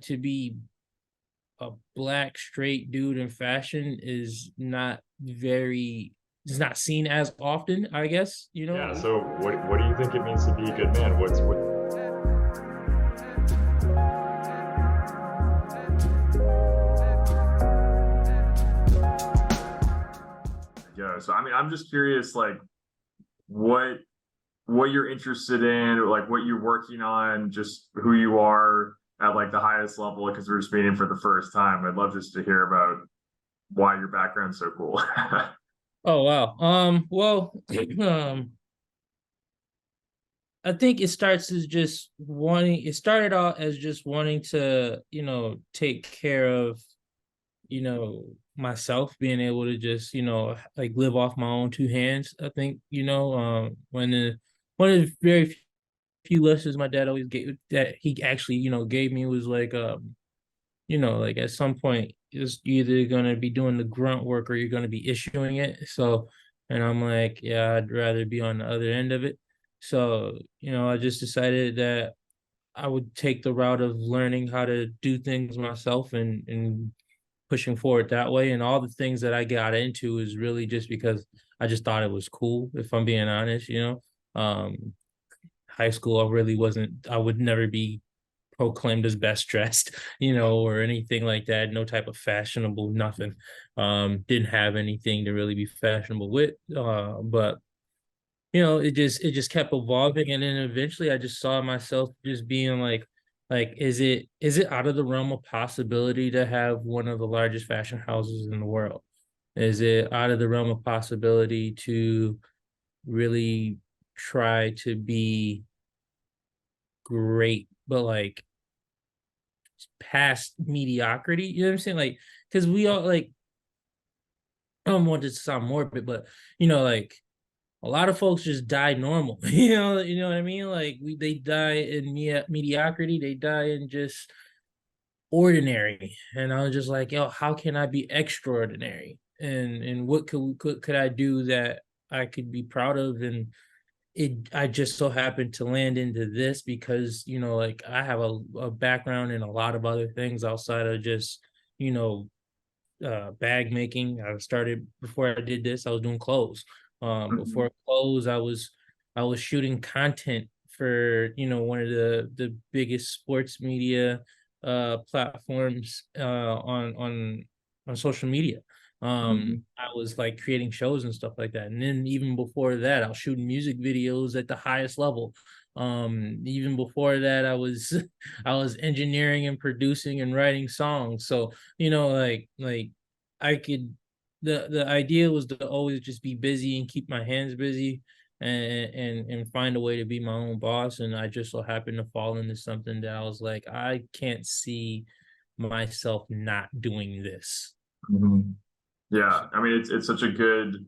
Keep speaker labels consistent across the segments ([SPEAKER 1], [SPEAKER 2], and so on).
[SPEAKER 1] to be a black straight dude in fashion is not very is not seen as often, I guess,
[SPEAKER 2] Yeah, so what do you think it means to be a good man? What Yeah, so I mean, I'm just curious, like what what you're interested in, or like what you're working on, just who you are at like the highest level, because we're just meeting for the first time. I'd love just to hear about why your background's so cool.
[SPEAKER 1] Oh wow. Well, I think it started out as just wanting to, take care of, myself, being able to just, like live off my own two hands. I think, one of the very few lessons my dad always gave that he actually, gave me was like, like at some point it's either gonna be doing the grunt work or you're gonna be issuing it. So, and I'm like, yeah, I'd rather be on the other end of it. So, I just decided that I would take the route of learning how to do things myself and pushing forward that way. And all the things that I got into is really just because I just thought it was cool, if I'm being honest. High school, I would never be proclaimed as best dressed, or anything like that. No type of fashionable nothing. Didn't have anything to really be fashionable with. But it just kept evolving, and then eventually I just saw myself just being like, is it out of the realm of possibility to have one of the largest fashion houses in the world? Is it out of the realm of possibility to really try to be great, but like past mediocrity? You know what I'm saying? Like, because we all like, I don't want this to sound morbid, but like a lot of folks just die normal. You know what I mean? Like they die in mediocrity, they die in just ordinary. And I was just like, yo, how can I be extraordinary? And what could I do that I could be proud of? And I just so happened to land into this because, like I have a background in a lot of other things outside of just, you know, bag making. I started before I did this, I was doing clothes.
[SPEAKER 2] Mhm.
[SPEAKER 1] Before clothes, I was shooting content for, one of the biggest sports media platforms on social media.
[SPEAKER 2] Mhm.
[SPEAKER 1] I was like creating shows and stuff like that. And then even before that, I was shooting music videos at the highest level. Even before that, I was engineering and producing and writing songs. So, like I could the idea was to always just be busy and keep my hands busy and find a way to be my own boss. And I just so happened to fall into something that I was like, I can't see myself not doing this.
[SPEAKER 2] Mhm. Yeah, I mean it's such a good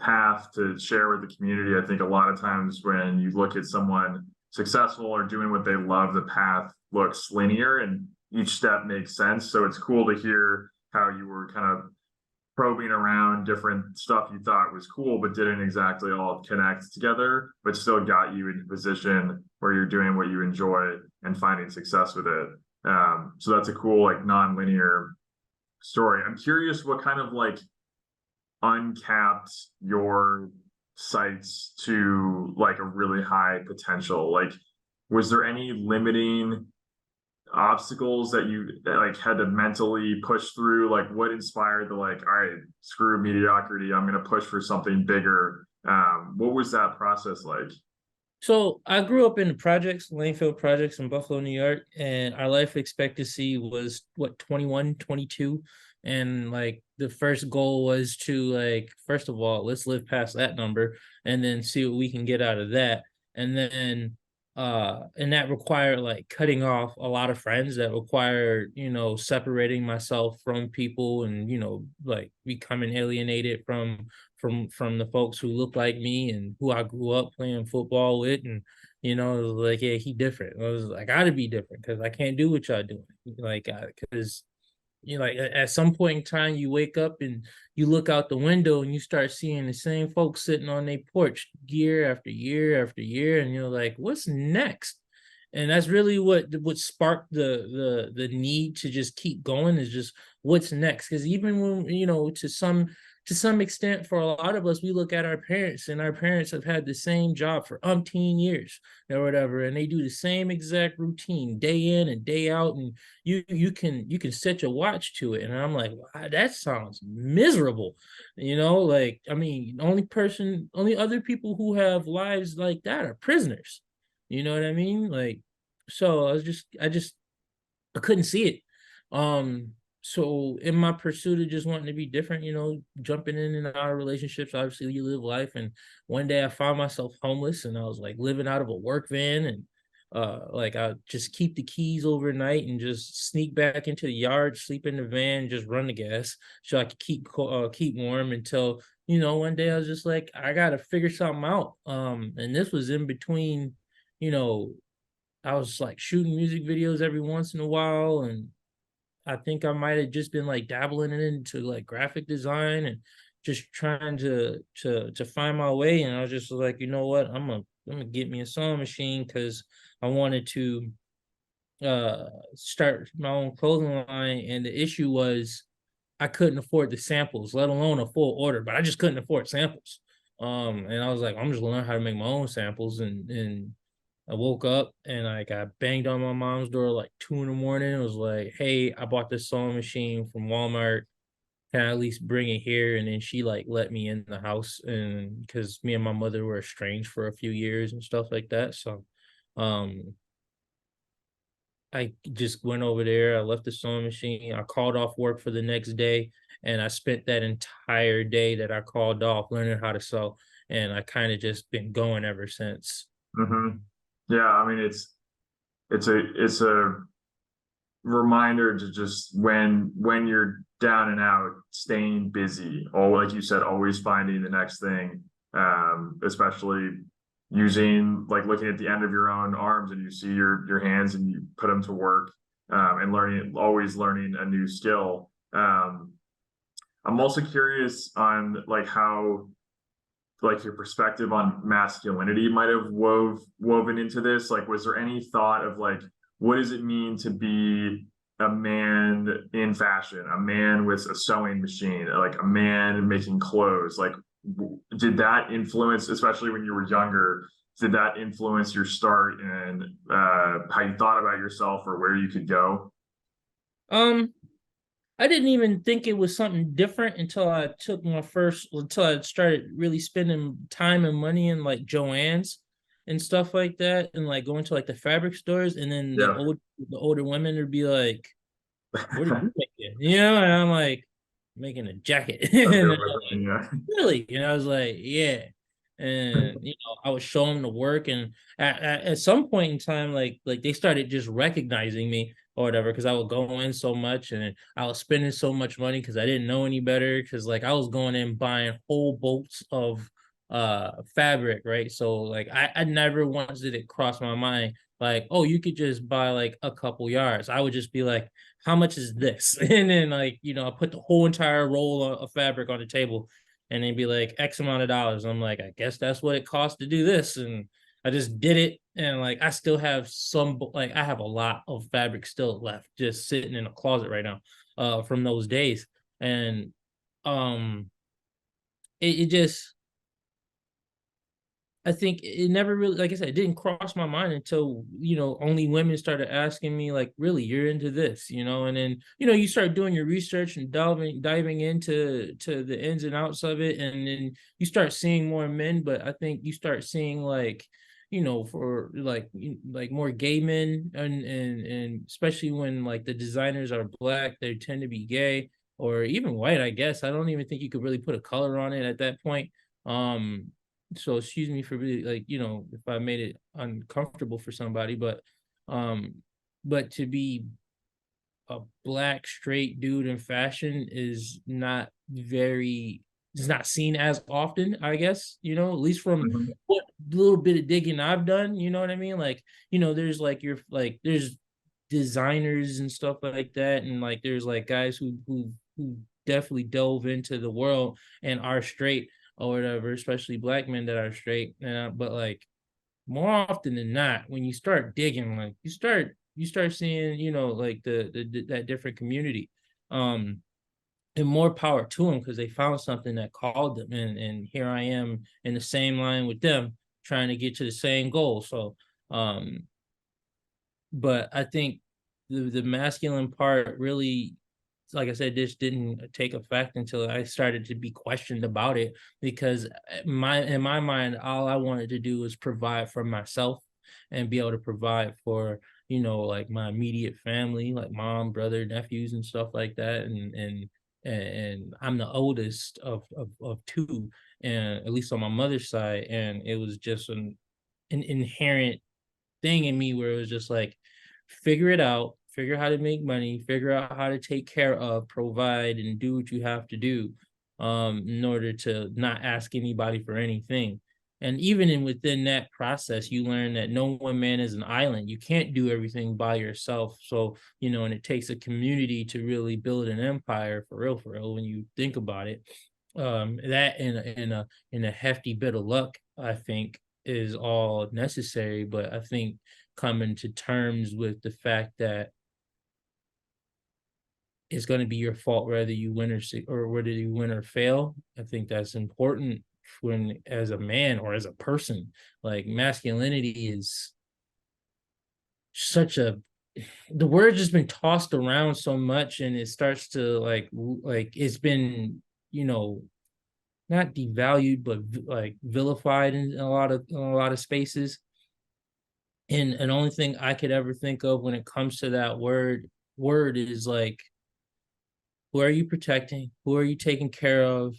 [SPEAKER 2] path to share with the community. I think a lot of times when you look at someone successful or doing what they love, the path looks linear and each step makes sense. So it's cool to hear how you were kind of probing around different stuff you thought was cool, but didn't exactly all connect together, but still got you in a position where you're doing what you enjoy and finding success with it. So that's a cool, like, non-linear story. I'm curious what kind of like uncapped your sights to like a really high potential. Like, was there any limiting obstacles that you like had to mentally push through? Like, what inspired the like, all right, screw mediocrity, I'm gonna push for something bigger? What was that process like?
[SPEAKER 1] So I grew up in the projects, Langfield projects in Buffalo, New York, and our life expectancy was what, 21, 22. And like the first goal was to, like, first of all, let's live past that number and then see what we can get out of that. And that required like cutting off a lot of friends, that required, separating myself from people and, like becoming alienated from the folks who look like me and who I grew up playing football with. And it was like, yeah, he different. I was like, I gotta be different because I can't do what y'all doing. Like, because like at some point in time, you wake up and you look out the window and you start seeing the same folks sitting on their porch year after year after year, and you're like, what's next? And that's really what sparked the need to just keep going, is just what's next. Because even when, to some extent, for a lot of us, we look at our parents, and our parents have had the same job for umpteen years or whatever, and they do the same exact routine day in and day out, and you can set your watch to it. And I'm like, wow, that sounds miserable. Like, I mean, only other people who have lives like that are prisoners. You know what I mean? Like, so I couldn't see it. So in my pursuit of just wanting to be different, jumping in and out of relationships, obviously you live life. And one day I found myself homeless, and I was like living out of a work van, and like I just keep the keys overnight and just sneak back into the yard, sleep in the van, just run the gas so I could keep warm until, one day I was just like, I gotta figure something out. And this was in between, you know, I was like shooting music videos every once in a while, and I think I might have just been like dabbling into like graphic design and just trying to find my way. And I was just like, you know what, I'm gonna get me a sewing machine, because I wanted to start my own clothing line. And the issue was I couldn't afford the samples, let alone a full order, but I just couldn't afford samples. And I was like, I'm just gonna learn how to make my own samples. And I woke up and I got banged on my mom's door like 2 in the morning. It was like, hey, I bought this sewing machine from Walmart. Can I at least bring it here? And then she like let me in the house, and because me and my mother were estranged for a few years and stuff like that. So um I just went over there. I left the sewing machine. I called off work for the next day, and I spent that entire day that I called off learning how to sew. And I kind of just been going ever since.
[SPEAKER 2] Hmm. Yeah, I mean it's a reminder to just when you're down and out, staying busy, or like you said, always finding the next thing. Especially using, like, looking at the end of your own arms and you see your hands and you put them to work, and always learning a new skill. I'm also curious on like how, like, your perspective on masculinity might have woven into this. Like, was there any thought of like, what does it mean to be a man in fashion, a man with a sewing machine, like a man making clothes? Like, did that influence, especially when you were younger, did that influence your start and how you thought about yourself or where you could go?
[SPEAKER 1] Um, I didn't even think it was something different until I started really spending time and money in like Joann's and stuff like that, and like going to like the fabric stores, and then
[SPEAKER 2] Yeah.
[SPEAKER 1] the older women would be like, "What are you making?" And I'm like, "Making a jacket." And they're like,
[SPEAKER 2] Yeah.
[SPEAKER 1] "Really?" And I was like, "Yeah." And I would show them the work, and at some point in time, like they started just recognizing me or whatever, because I would go in so much, and I was spending so much money because I didn't know any better, because like I was going in buying whole bolts of fabric, right? So like I never once did it cross my mind like, oh, you could just buy like a couple yards. I would just be like, how much is this? And then like, I put the whole entire roll of fabric on the table, and they'd be like X amount of dollars. I'm like, I guess that's what it costs to do this. And I just did it. And like, I still have I have a lot of fabric still left just sitting in a closet right now, from those days. And um, it just, I think it never really, like I said, it didn't cross my mind until, only women started asking me, like, really, you're into this, and then, you start doing your research and diving into the ins and outs of it. And then you start seeing more men, but I think you start seeing like, for like more gay men, and especially when like the designers are black, they tend to be gay or even white, I guess. I don't even think you could really put a color on it at that point. Um, so excuse me for really, like, if I made it uncomfortable for somebody, um but to be a black straight dude in fashion is not seen as often, I guess, at least from
[SPEAKER 2] Mhm.
[SPEAKER 1] what little bit of digging I've done. You know what I mean? Like, there's like there's designers and stuff like that, and like there's like guys who definitely delve into the world and are straight or whatever, especially black men that are straight. But like more often than not, when you start digging, like you start seeing, like that different community. Um, and more power to them because they found something that called them, and here I am in the same line with them, trying to get to the same goal. So, um, but I think the masculine part really, like I said, this didn't take effect until I started to be questioned about it, because in my mind, all I wanted to do was provide for myself and be able to provide for, like my immediate family, like mom, brother, nephews, and stuff like that. And I'm the oldest of two, and at least on my mother's side, and it was just an inherent thing in me where it was just like, figure it out, figure how to make money, figure out how to take care of, provide, and do what you have to do, in order to not ask anybody for anything. And even within that process, you learn that no one man is an island. You can't do everything by yourself. So, and it takes a community to really build an empire for real, when you think about it. That in a hefty bit of luck, I think, is all necessary. But I think coming to terms with the fact that it's going to be your fault whether you win or whether you win or fail, I think that's important when, as a man or as a person, like masculinity is such a, the word just been tossed around so much, and it starts to like it's been, not devalued, but like vilified in a lot of spaces. And the only thing I could ever think of when it comes to that word is like, who are you protecting? Who are you taking care of?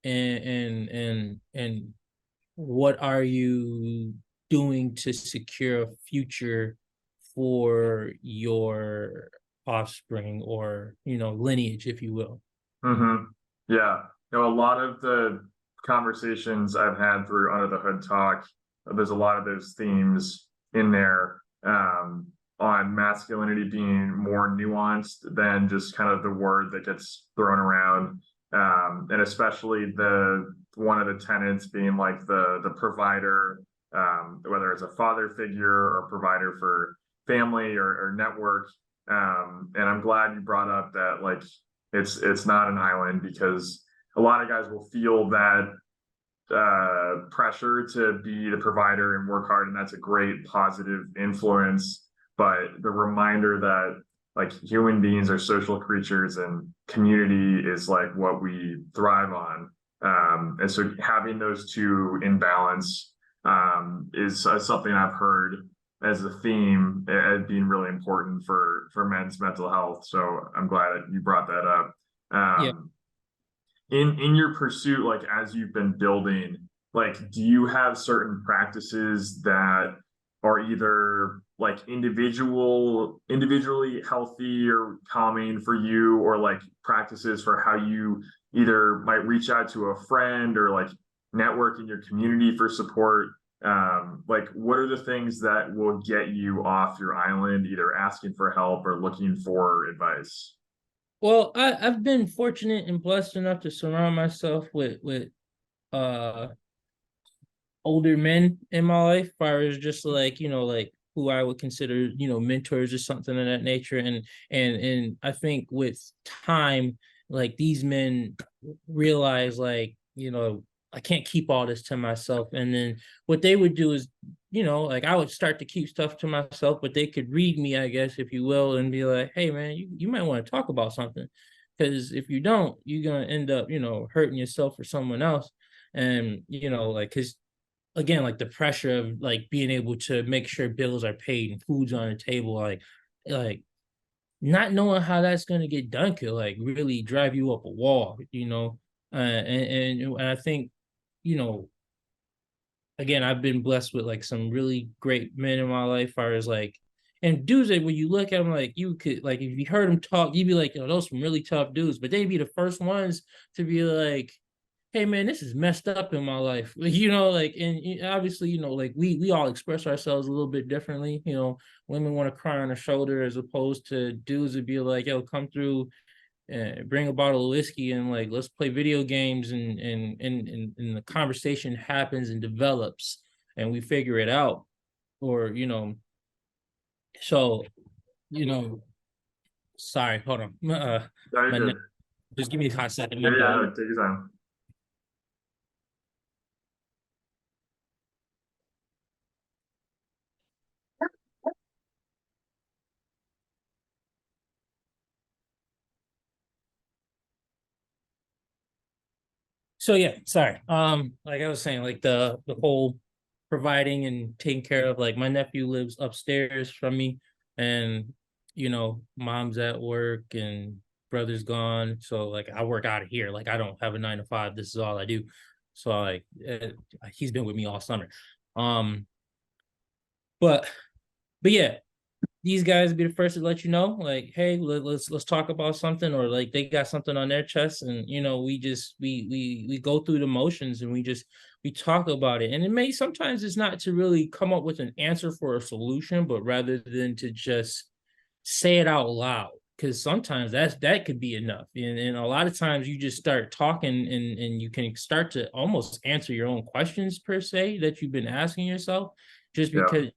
[SPEAKER 1] And what are you doing to secure a future for your offspring, or lineage, if you will?
[SPEAKER 2] Mm-hmm. Yeah. A lot of the conversations I've had through Under the Hood Talk, there's a lot of those themes in there, on masculinity being more nuanced than just kind of the word that gets thrown around. And especially the one of the tenets being like the provider, whether it's a father figure or provider for family or network. And I'm glad you brought up that, like, it's not an island, because a lot of guys will feel that pressure to be the provider and work hard, and that's a great positive influence. But the reminder that, like, human beings are social creatures and community is like what we thrive on. And so having those two in balance, is something I've heard as a theme as being really important for men's mental health. So I'm glad that you brought that up.
[SPEAKER 1] Yeah.
[SPEAKER 2] In your pursuit, like as you've been building, like, do you have certain practices that are either like individually healthy or calming for you, or like practices for how you either might reach out to a friend or like network in your community for support? Like, what are the things that will get you off your island, either asking for help or looking for advice?
[SPEAKER 1] Well, I've been fortunate and blessed enough to surround myself with uh older men in my life, as far as just like, like who I would consider, mentors or something of that nature. And I think with time, like these men realize, like, I can't keep all this to myself. And then what they would do is, like I would start to keep stuff to myself, but they could read me, I guess, if you will, and be like, hey man, you might want to talk about something. Because if you don't, you're gonna end up, hurting yourself or someone else. And like, because again, like the pressure of like being able to make sure bills are paid and food's on the table, like not knowing how that's gonna get done could like really drive you up a wall. And I think, you know, again, I've been blessed with like some really great men in my life, far as like, and dudes that when you look at them, like you could, like if you heard them talk, you'd be like, those some really tough dudes, but they'd be the first ones to be like, hey man, this is messed up in my life. Like, and obviously, like we all express ourselves a little bit differently. Women want to cry on the shoulder, as opposed to dudes would be like, yo, come through and bring a bottle of whiskey and like let's play video games, and the conversation happens and develops. and we figure it out. Or, so, sorry, hold on.
[SPEAKER 2] Very
[SPEAKER 1] My
[SPEAKER 2] good.
[SPEAKER 1] just give me a hot second.
[SPEAKER 2] Yeah,
[SPEAKER 1] My
[SPEAKER 2] yeah,
[SPEAKER 1] dog.
[SPEAKER 2] no, take your time.
[SPEAKER 1] So yeah, sorry. Like I was saying, like the whole providing and taking care of, like, my nephew lives upstairs from me, and mom's at work and brother's gone. So like I work out of here. Like I don't have a 9 to 5. This is all I do. So like he's been with me all summer. Um, but yeah, these guys be the first to let you know, like, hey, let's talk about something, or like they got something on their chest, and we just we go through the motions, and we talk about it. And it may sometimes it's not to really come up with an answer for a solution, but rather than to just say it out loud, because sometimes that could be enough. And a lot of times you just start talking, and you can start to almost answer your own questions per se that you've been asking yourself, just
[SPEAKER 2] Yeah,
[SPEAKER 1] because,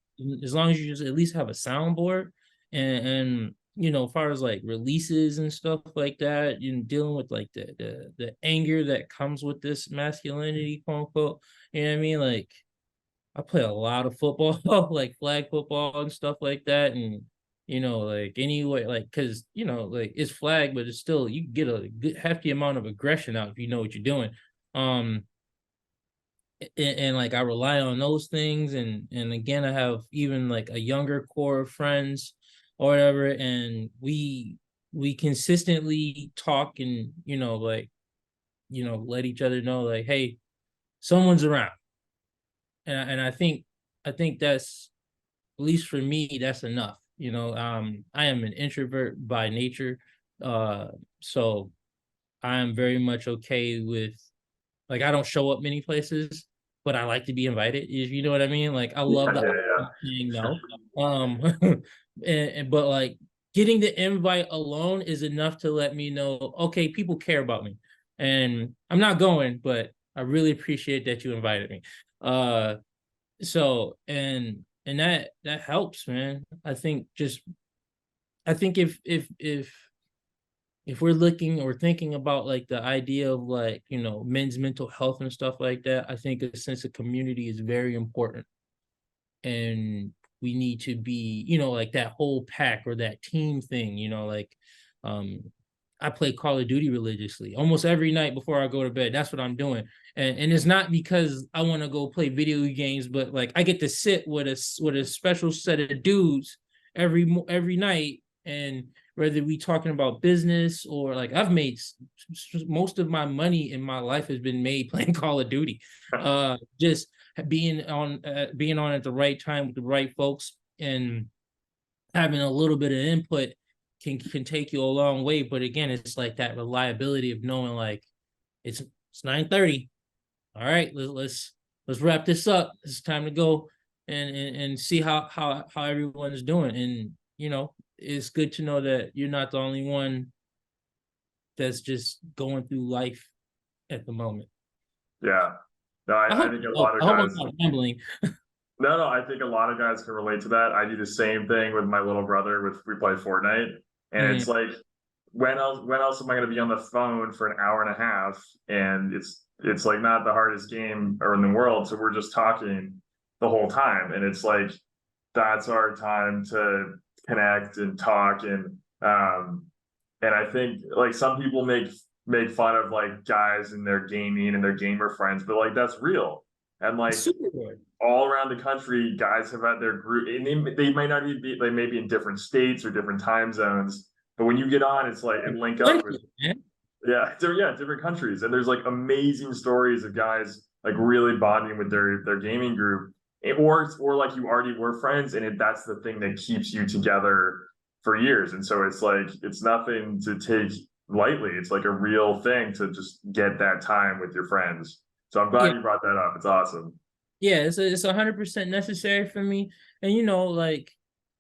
[SPEAKER 1] as long as you just at least have a soundboard. And as far as like releases and stuff like that, dealing with like the anger that comes with this masculinity, quote unquote. You know what I mean? Like I play a lot of football, like flag football and stuff like that. And like anyway, like, because like it's flag, but it's still, you get a good hefty amount of aggression out if you know what you're doing. Um, and like I rely on those things, and again, I have even like a younger core of friends or whatever, and we consistently talk, and like let each other know, like, hey, someone's around. And I think that's, at least for me, that's enough. I am an introvert by nature, uh so I am very much okay with, like, I don't show up many places, but I like to be invited. If you know what I mean. Like I love
[SPEAKER 2] yeah,
[SPEAKER 1] the
[SPEAKER 2] yeah,
[SPEAKER 1] saying no. But like getting the invite alone is enough to let me know, okay, people care about me, and I'm not going, but I really appreciate that you invited me. So and that helps, man. I think if we're looking or thinking about like the idea of, like, men's mental health and stuff like that, I think a sense of community is very important. And we need to be, like that whole pack or that team thing, like, um I play Call of Duty religiously almost every night before I go to bed. That's what I'm doing. And it's not because I want to go play video games, but like I get to sit with a special set of dudes every night. And whether we talking about business, or like, I've made most of my money in my life has been made playing Call of Duty. Just being on at the right time with the right folks, and having a little bit of input can take you a long way. But again, it's like that reliability of knowing, like, it's 9:30. All right, let's wrap this up. It's time to go and see how everyone's doing. And it's good to know that you're not the only one that's just going through life at the moment.
[SPEAKER 2] yeah. No,
[SPEAKER 1] I
[SPEAKER 2] I
[SPEAKER 1] hope
[SPEAKER 2] think a
[SPEAKER 1] oh,
[SPEAKER 2] lot
[SPEAKER 1] I
[SPEAKER 2] of
[SPEAKER 1] hope I'm
[SPEAKER 2] guys.
[SPEAKER 1] not rambling.
[SPEAKER 2] No, no, I think a lot of guys can relate to that. I do the same thing with my little brother. With we play Fortnite, and
[SPEAKER 1] Mm,
[SPEAKER 2] it's like, when else am I going to be on the phone for an hour and a half? And it's like not the hardest game or in the world, so we're just talking the whole time, and it's like that's our time to connect and talk. And I think like some people make fun of like guys and their gaming and their gamer friends, but like that's real. And
[SPEAKER 1] it's
[SPEAKER 2] like
[SPEAKER 1] super good.
[SPEAKER 2] all around the country, guys have had their group, and they might not even be, they may be in different states or different time zones. But when you get on, it's like and link up with,
[SPEAKER 1] Man.
[SPEAKER 2] different countries, and there's like amazing stories of guys like really bonding with their gaming group, or like you already were friends, and that's the thing that keeps you together for years. And so it's like it's nothing to take lightly. It's like a real thing to just get that time with your friends. So I'm
[SPEAKER 1] Yeah,
[SPEAKER 2] glad you brought that up. It's awesome.
[SPEAKER 1] yeah, it's 100% necessary for me. And like,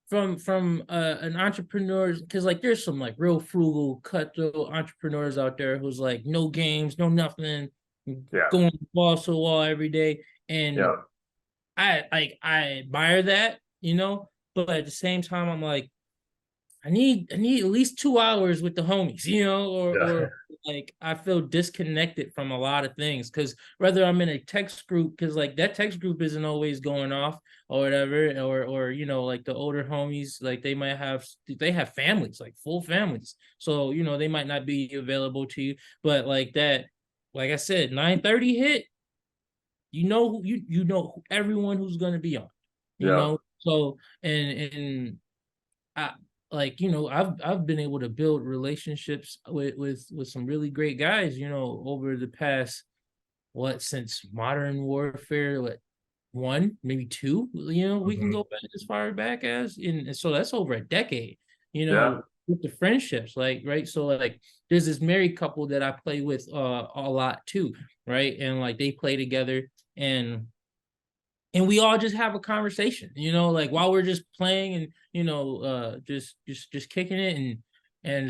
[SPEAKER 1] from an entrepreneur, because like there's some like real frugal cutthroat entrepreneurs out there who's like no games, no nothing,
[SPEAKER 2] Yeah.
[SPEAKER 1] going ball to wall every day. And
[SPEAKER 2] Yeah.
[SPEAKER 1] I admire that, but at the same time, I'm like, I need at least 2 hours with the homies, or
[SPEAKER 2] Yeah.
[SPEAKER 1] like I feel disconnected from a lot of things because whether I'm in a text group, because like that text group isn't always going off or whatever, or like the older homies, like they have families, like full families. So, they might not be available to you, but like that, like I said, 9:30 hit, everyone who's gonna be on,
[SPEAKER 2] Yeah.
[SPEAKER 1] So and I like I've been able to build relationships with some really great guys, over the past since modern warfare, what, one, maybe two, we can
[SPEAKER 2] Mhm.
[SPEAKER 1] go back as far back as and so that's over a decade,
[SPEAKER 2] Yeah.
[SPEAKER 1] with the friendships, like, right. So like there's this married couple that I play with a lot too, right? And like they play together, and we all just have a conversation, like while we're just playing, and just kicking it, and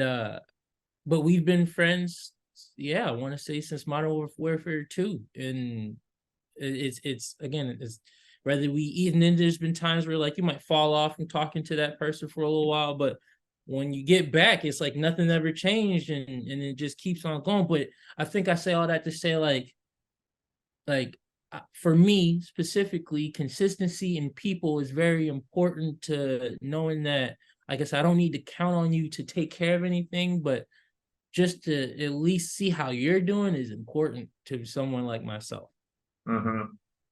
[SPEAKER 1] but we've been friends, yeah, I want to say since Modern Warfare 2. And it's again, it's whether we eat, and then there's been times where like you might fall off from talking to that person for a little while, but when you get back, it's like nothing ever changed, and it just keeps on going. But I think I say all that to say, like for me specifically, consistency in people is very important, to knowing that, I guess, I don't need to count on you to take care of anything, but just to at least see how you're doing is important to someone like myself.
[SPEAKER 2] Hmm.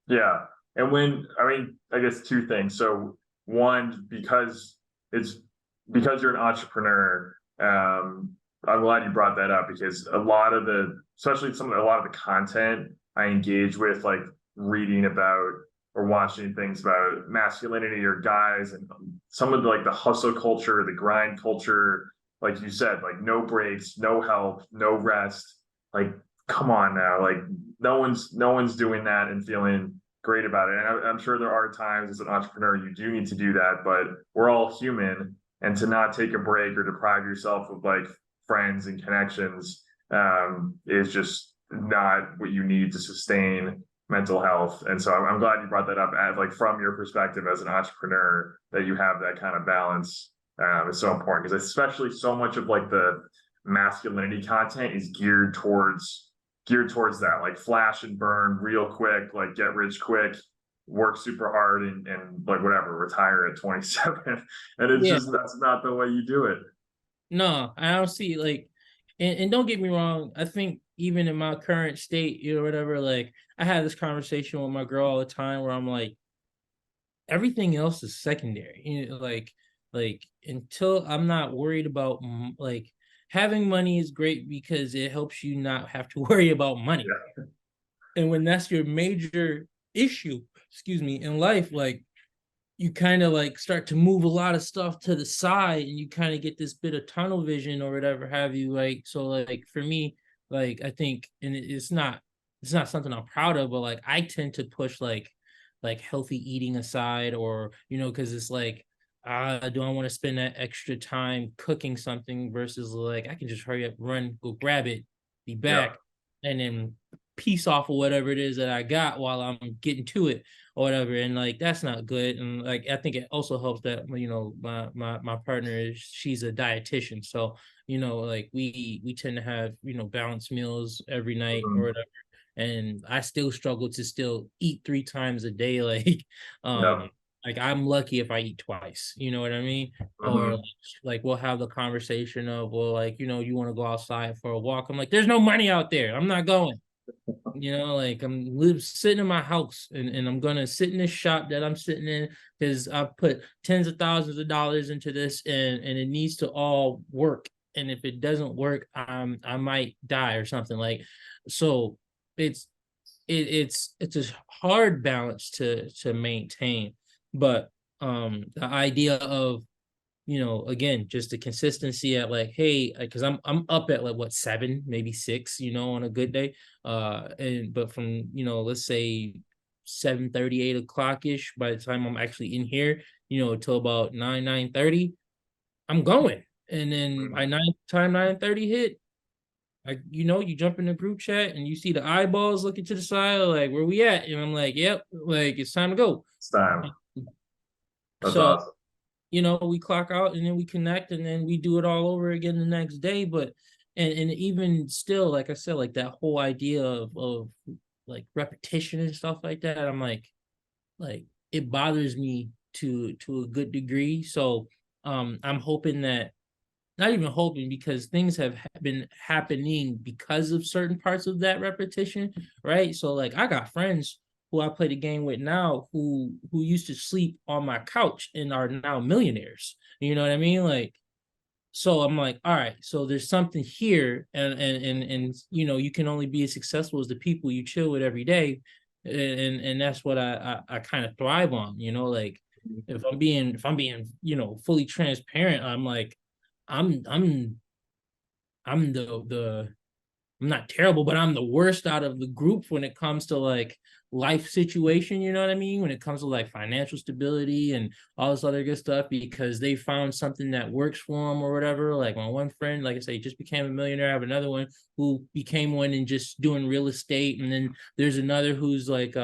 [SPEAKER 2] Yeah. And I mean, I guess two things. So one, it's because you're an entrepreneur, I'm glad you brought that up because a lot of especially a lot of the content I engage with, like reading about or watching things about masculinity or guys, and some of the hustle culture, the grind culture, like you said, like no breaks, no help, no rest. Like, come on now, like no one's doing that and feeling great about it. And I'm sure there are times as an entrepreneur you do need to do that, but we're all human, and to not take a break or deprive yourself of like friends and connections is just not what you need to sustain mental health. And so I'm glad you brought that up, as like from your perspective as an entrepreneur, that you have that kind of balance. Is so important because especially so much of like the masculinity content is geared towards that, like flash and burn real quick, like get rich quick, work super hard, and like whatever, retire at 27. And it's
[SPEAKER 1] Yeah,
[SPEAKER 2] just, that's not the way you do it.
[SPEAKER 1] no, I don't see like, and don't get me wrong, I think even in my current state, whatever, like I have this conversation with my girl all the time where I'm like, everything else is secondary. Like until I'm not worried about like having money is great because it helps you not have to worry about money.
[SPEAKER 2] Yeah.
[SPEAKER 1] And when that's your major issue, excuse me, in life, like you kind of like start to move a lot of stuff to the side, and you kind of get this bit of tunnel vision or whatever have you. Like, so like for me, like I think, and it's not something I'm proud of, but like I tend to push like healthy eating aside, or because it's like, do I want to spend that extra time cooking something versus like I can just hurry up, run, go grab it, be
[SPEAKER 2] Yeah.
[SPEAKER 1] back, and then piece off of whatever it is that I got while I'm getting to it or whatever. And like that's not good. And like I think it also helps that my partner she's a dietitian, so like we tend to have balanced meals every night or
[SPEAKER 2] Mhm.
[SPEAKER 1] whatever. And I still struggle to still eat 3 times a day. Like
[SPEAKER 2] Yeah.
[SPEAKER 1] like I'm lucky if I eat twice, you know what I mean? Or
[SPEAKER 2] Hmm.
[SPEAKER 1] like we'll have the conversation of, well, like, you want to go outside for a walk. I'm like, there's no money out there, I'm not going. Like sitting in my house, and I'm gonna sit in this shop that I'm sitting in because I put tens of thousands of dollars into this, and it needs to all work. And if it doesn't work, I might die or something. Like, so it's it's a hard balance to maintain. But the idea of, again, just the consistency at like, hey, because I'm up at like what, 7, maybe 6, on a good day. And but from, let's say 7:30, 8 o'clock ish, by the time I'm actually in here, till about 9:30, I'm going. And then by 9:30 hit, Like, you jump in the group chat and you see the eyeballs looking to the side, like, where we at? And I'm like, yep, like, it's time to go.
[SPEAKER 2] It's time. That's
[SPEAKER 1] So,
[SPEAKER 2] awesome.
[SPEAKER 1] we clock out and then we connect and then we do it all over again the next day. But, and even still, like I said, like that whole idea of like repetition and stuff like that, I'm like it bothers me to a good degree. So, I'm hoping that, not even hoping, because things have been happening because of certain parts of that repetition, right? So like I got friends who I play the game with now who used to sleep on my couch and are now millionaires. You know what I mean? Like, so I'm like, all right, so there's something here, and you can only be as successful as the people you chill with every day, and that's what I kind of thrive on. Like if I'm being fully transparent, I'm like, I'm I'm I'm the I'm not terrible, but I'm the worst out of the group when it comes to like life situation, you know what I mean? When it comes to like financial stability and all this other good stuff, because they found something that works for them or whatever. Like my one friend, like I say, just became a millionaire. I have another one who became one and just doing real estate. And then there's another who's like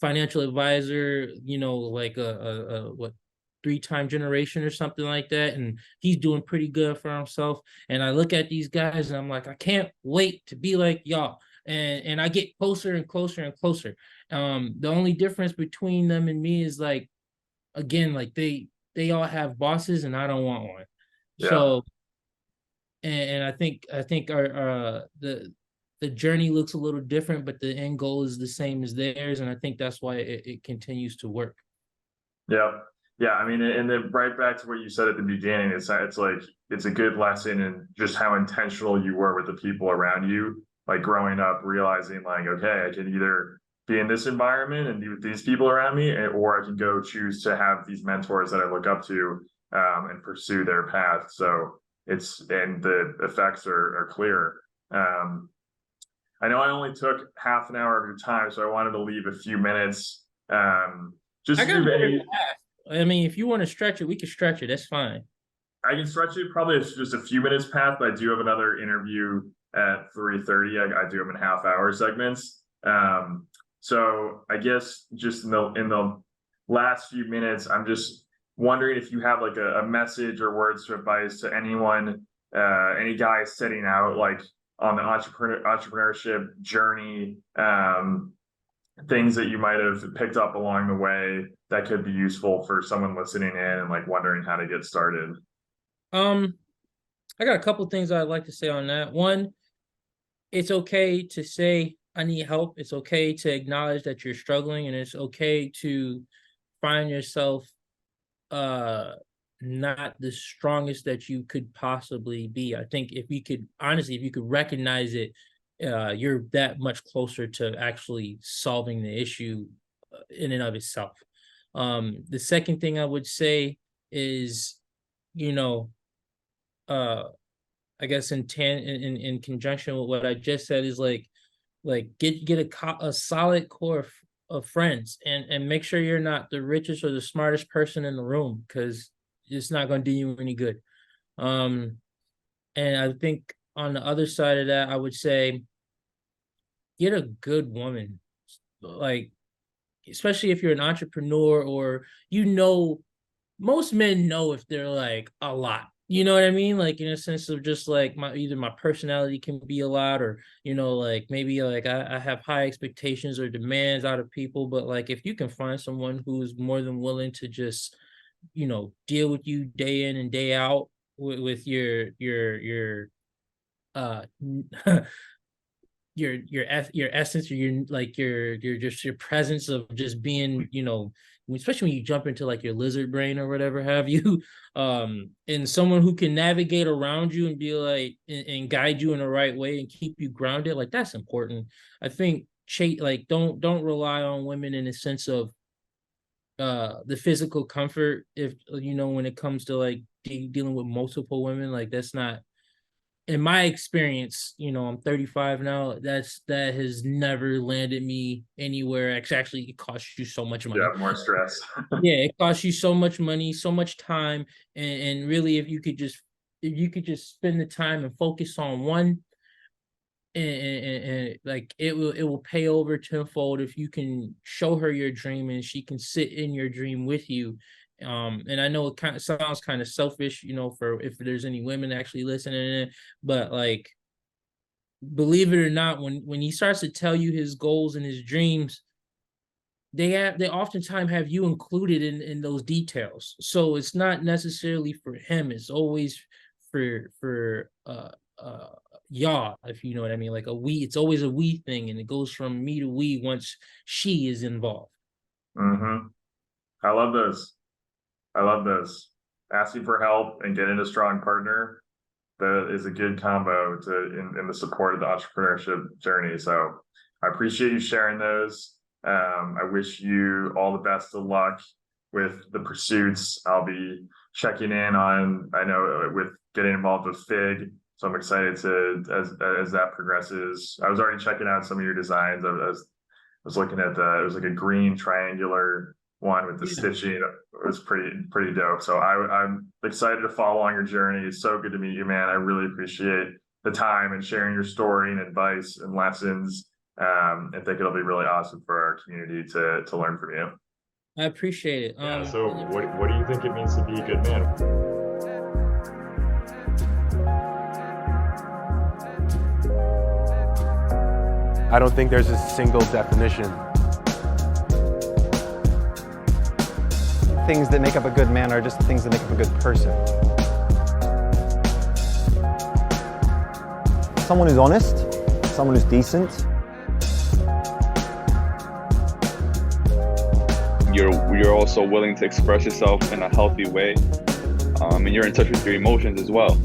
[SPEAKER 1] financial advisor, like a what, three-time generation or something like that, and he's doing pretty good for himself. And I look at these guys and I'm like, I can't wait to be like y'all. And I get closer and closer and closer. The only difference between them and me is like, again, like they all have bosses and I don't want one.
[SPEAKER 2] Yeah.
[SPEAKER 1] So, and I think our the journey looks a little different, but the end goal is the same as theirs, and I think that's why it continues to work.
[SPEAKER 2] Yeah. Yeah. I mean, and then right back to what you said at the beginning, it's like it's a good lesson in just how intentional you were with the people around you. Like growing up, realizing like, okay, I can either be in this environment and be with these people around me, or I can go choose to have these mentors that I look up to, and pursue their path. So and the effects are clear. Um, I know I only took half an hour of your time, so I wanted to leave a few minutes, just
[SPEAKER 1] I
[SPEAKER 2] to
[SPEAKER 1] got
[SPEAKER 2] do
[SPEAKER 1] more than
[SPEAKER 2] any.
[SPEAKER 1] that. I mean, if you want to stretch it, we can stretch it. That's fine.
[SPEAKER 2] I can stretch it probably just a few minutes past, but I do have another interview at 3:30. I do them in half hour segments. So I guess just in the last few minutes, I'm just wondering if you have like a message or words of advice to anyone, any guys setting out like on the entrepreneurship journey, things that you might have picked up along the way that could be useful for someone listening in and like wondering how to get started.
[SPEAKER 1] Um, I got a couple things I'd like to say on that. One, it's okay to say I need help. It's okay to acknowledge that you're struggling, and it's okay to find yourself uh not the strongest that you could possibly be. I think if you could, honestly, if you could recognize it, you're that much closer to actually solving the issue in and of itself. The second thing I would say is, you know, uh I guess in conjunction with what I just said, is like get a solid core of friends, and make sure you're not the richest or the smartest person in the room, because it's not going to do you any good. Um, and I think on the other side of that, I would say get a good woman, like, especially if you're an entrepreneur, or most men know if they're like a lot. You know what I mean? Like in a sense of just like either my personality can be a lot, or like maybe like I have high expectations or demands out of people. But like if you can find someone who's more than willing to just, deal with you day in and day out with your uh your essence, or your just your presence of just being, especially when you jump into like your lizard brain or whatever have you, and someone who can navigate around you and be like and guide you in the right way and keep you grounded, like that's important. I think like don't rely on women in the sense of the physical comfort, if when it comes to like dealing with multiple women, like that's not, in my experience, I'm 35 now. That has never landed me anywhere. Actually, it costs you so much money.
[SPEAKER 2] Yeah, more stress.
[SPEAKER 1] Yeah, it costs you so much money, so much time, and really, if you could just spend the time and focus on one, and like it will pay over tenfold if you can show her your dream and she can sit in your dream with you. And I know it kind of sounds kind of selfish, for if there's any women actually listening, but like, believe it or not, when he starts to tell you his goals and his dreams, they oftentimes have you included in those details. So it's not necessarily for him, it's always for y'all, if you know what I mean. Like it's always a we thing, and it goes from me to we once she is involved.
[SPEAKER 2] Mm-hmm. I love this. I love this. Asking for help and getting a strong partner, that is a good combo in the support of the entrepreneurship journey. So I appreciate you sharing those. I wish you all the best of luck with the pursuits. I'll be checking in on, I know, with getting involved with Fig. So I'm excited as that progresses. I was already checking out some of your designs. I was looking at it was like a green triangular one with the stitching. It was pretty dope. So I'm excited to follow on your journey. It's so good to meet you, man. I really appreciate the time and sharing your story and advice and lessons. And think it'll be really awesome for our community to learn from you.
[SPEAKER 1] I appreciate it.
[SPEAKER 2] Yeah, so what do you think it means to be a good man?
[SPEAKER 3] I don't think there's a single definition.
[SPEAKER 4] Things that make up a good man are just things that make up a good person. Someone who's honest, someone who's decent.
[SPEAKER 5] You're also willing to express yourself in a healthy way, and you're in touch with your emotions as well.